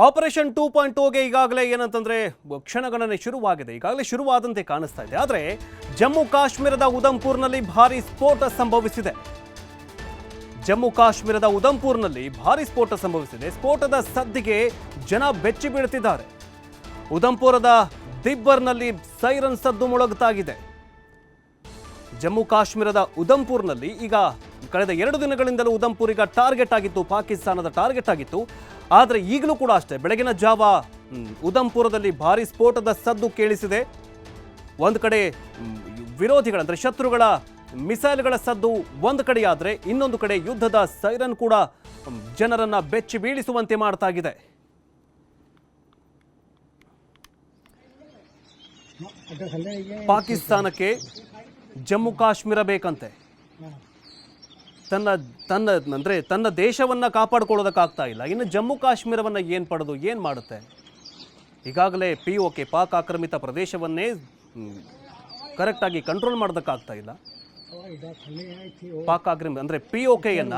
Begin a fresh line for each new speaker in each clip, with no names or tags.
Operation 2.0ಗೆ ಈಗಾಗಲೇ ಏನಂತಂದ್ರೆ ಕ್ಷಣಗಣನೆ ಶುರುವಾಗಿದೆ. ಈಗಾಗಲೇ ಶುರುವಾದಂತೆ ಕಾಣಿಸ್ತಾ ಇದೆ. ಆದರೆ ಜಮ್ಮು ಕಾಶ್ಮೀರದ ಉಧಂಪುರ್ನಲ್ಲಿ ಭಾರಿ ಸ್ಫೋಟ ಸಂಭವಿಸಿದೆ. ಜಮ್ಮು ಕಾಶ್ಮೀರದ ಉಧಂಪುರ್ನಲ್ಲಿ ಭಾರಿ ಸ್ಫೋಟ ಸಂಭವಿಸಿದೆ. ಸ್ಫೋಟದ ಸದ್ದಿಗೆ ಜನ ಬೆಚ್ಚಿ ಬೀಳುತ್ತಿದ್ದಾರೆ. ಉಧಂಪುರದ ದಿಬ್ಬರ್ನಲ್ಲಿ ಸೈರನ್ ಸದ್ದು ಮೊಳಗುತ್ತಾಗಿದೆ. ಜಮ್ಮು ಕಾಶ್ಮೀರದ ಉಧಂಪುರ್ನಲ್ಲಿ ಈಗ ಕಳೆದ 2 ದಿನಗಳಿಂದಲೂ ಉಧಂಪುರ್ ಈಗ ಟಾರ್ಗೆಟ್ ಆಗಿತ್ತು, ಪಾಕಿಸ್ತಾನದ ಟಾರ್ಗೆಟ್ ಆಗಿತ್ತು. ಆದರೆ ಈಗಲೂ ಕೂಡ ಅಷ್ಟೇ ಬೆಳಗಿನ ಜಾವ ಉಧಂಪುರದಲ್ಲಿ ಭಾರಿ ಸ್ಫೋಟದ ಸದ್ದು ಕೇಳಿಸಿದೆ. ಒಂದು ಕಡೆ ವಿರೋಧಿಗಳಂದ್ರೆ ಶತ್ರುಗಳ ಮಿಸೈಲ್ಗಳ ಸದ್ದು ಒಂದು ಕಡೆಯಾದರೆ, ಇನ್ನೊಂದು ಕಡೆ ಯುದ್ಧದ ಸೈರನ್ ಕೂಡ ಜನರನ್ನ ಬೆಚ್ಚಿ ಬೀಳಿಸುವಂತೆ ಮಾಡ್ತಾ ಇದೆ. ಪಾಕಿಸ್ತಾನಕ್ಕೆ ಜಮ್ಮು ಕಾಶ್ಮೀರ ಬೇಕಂತೆ. ತನ್ನ ದೇಶವನ್ನ ಕಾಪಾಡಿಕೊಳ್ಳೋದಕ್ಕಾಗ್ತಾ ಇಲ್ಲ. ಇನ್ನು ಜಮ್ಮು ಕಾಶ್ಮೀರವನ್ನ ಏನು ಪಡೆದು ಏನು ಮಾಡುತ್ತೆ? ಈಗಾಗಲೇ POK ಪಾಕ್ ಆಕ್ರಮಿತ ಪ್ರದೇಶವನ್ನೇ ಕರೆಕ್ಟಾಗಿ ಕಂಟ್ರೋಲ್ ಮಾಡೋದಕ್ಕಾಗ್ತಾ ಇಲ್ಲ. ಪಾಕ್ ಆಕ್ರಮಿತ ಅಂದರೆ POKಯನ್ನ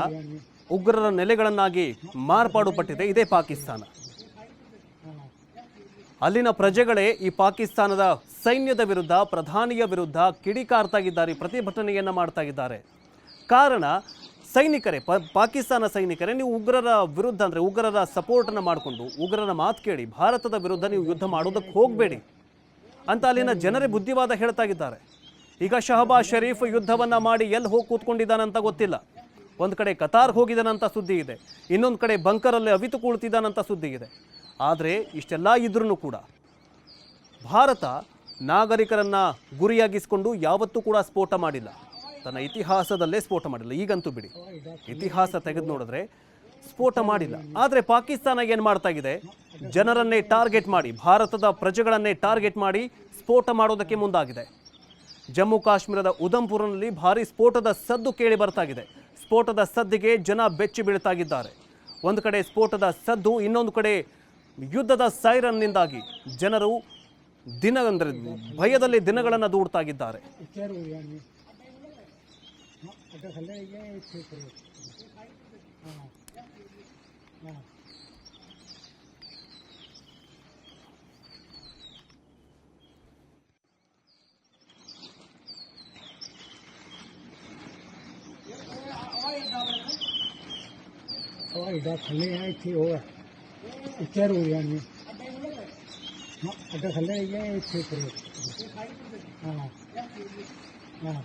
ಉಗ್ರರ ನೆಲೆಗಳನ್ನಾಗಿ ಮಾರ್ಪಾಡು ಪಟ್ಟಿದೆ ಇದೇ ಪಾಕಿಸ್ತಾನ. ಅಲ್ಲಿನ ಪ್ರಜೆಗಳೇ ಈ ಪಾಕಿಸ್ತಾನದ ಸೈನ್ಯದ ವಿರುದ್ಧ, ಪ್ರಧಾನಿಯ ವಿರುದ್ಧ ಕಿಡಿಕಾರ್ತಾ ಇದ್ದಾರೆ, ಪ್ರತಿಭಟನೆಯನ್ನ ಮಾಡ್ತಾ ಇದ್ದಾರೆ. ಕಾರಣ ಸೈನಿಕರೇ, ಪಾಕಿಸ್ತಾನ ಸೈನಿಕರೇ, ನೀವು ಉಗ್ರರ ವಿರುದ್ಧ ಅಂದರೆ ಉಗ್ರರ ಸಪೋರ್ಟನ್ನು ಮಾಡಿಕೊಂಡು ಉಗ್ರರ ಮಾತು ಕೇಳಿ ಭಾರತದ ವಿರುದ್ಧ ನೀವು ಯುದ್ಧ ಮಾಡೋದಕ್ಕೆ ಹೋಗಬೇಡಿ ಅಂತ ಅಲ್ಲಿನ ಜನರೇ ಬುದ್ಧಿವಾದ ಹೇಳ್ತಾ ಇದ್ದಾರೆ. ಈಗ ಶಹಬಾಜ್ ಶರೀಫ್ ಯುದ್ಧವನ್ನ ಮಾಡಿ ಎಲ್ಲಿ ಹೋಗಿ ಕೂತ್ಕೊಂಡಿದ್ದಾನಂತ ಗೊತ್ತಿಲ್ಲ. ಒಂದು ಕಡೆ ಕತಾರ್ಗೆ ಹೋಗಿದ್ದಾನಂತ ಸುದ್ದಿ ಇದೆ, ಇನ್ನೊಂದು ಕಡೆ ಬಂಕರಲ್ಲಿ ಅವಿತು ಕುಳಿತಿದ್ದಾನಂತ ಸುದ್ದಿ ಇದೆ. ಆದರೆ ಇಷ್ಟೆಲ್ಲ ಇದ್ರೂ ಕೂಡ ಭಾರತ ನಾಗರಿಕರನ್ನ ಗುರಿಯಾಗಿಸಿಕೊಂಡು ಯಾವತ್ತೂ ಕೂಡ ಸ್ಫೋಟ ಮಾಡಿಲ್ಲ. ತನ್ನ ಇತಿಹಾಸದಲ್ಲೇ ಸ್ಫೋಟ ಮಾಡಿಲ್ಲ. ಈಗಂತೂ ಬಿಡಿ, ಇತಿಹಾಸ ತೆಗೆದು ನೋಡಿದ್ರೆ ಸ್ಫೋಟ ಮಾಡಿಲ್ಲ. ಆದರೆ ಪಾಕಿಸ್ತಾನ ಏನು ಮಾಡ್ತಾ ಇದೆ, ಜನರನ್ನೇ ಟಾರ್ಗೆಟ್ ಮಾಡಿ, ಭಾರತದ ಪ್ರಜೆಗಳನ್ನೇ ಟಾರ್ಗೆಟ್ ಮಾಡಿ ಸ್ಫೋಟ ಮಾಡೋದಕ್ಕೆ ಮುಂದಾಗಿದೆ. ಜಮ್ಮು ಕಾಶ್ಮೀರದ ಉಧಂಪುರ್ನಲ್ಲಿ ಭಾರಿ ಸ್ಫೋಟದ ಸದ್ದು ಕೇಳಿ ಬರ್ತಾ ಇದೆ. ಸ್ಫೋಟದ ಸದ್ದಿಗೆ ಜನ ಬೆಚ್ಚಿ ಬೀಳ್ತಾಗಿದ್ದಾರೆ. ಒಂದು ಕಡೆ ಸ್ಫೋಟದ ಸದ್ದು, ಇನ್ನೊಂದು ಕಡೆ ಯುದ್ಧದ ಸೈರನ್ನಿಂದಾಗಿ ಜನರು ಭಯದಲ್ಲಿ ದಿನಗಳನ್ನು ದೂಡ್ತಾಗಿದ್ದಾರೆ.
अड्डा थले ये इत्थे करो हां हां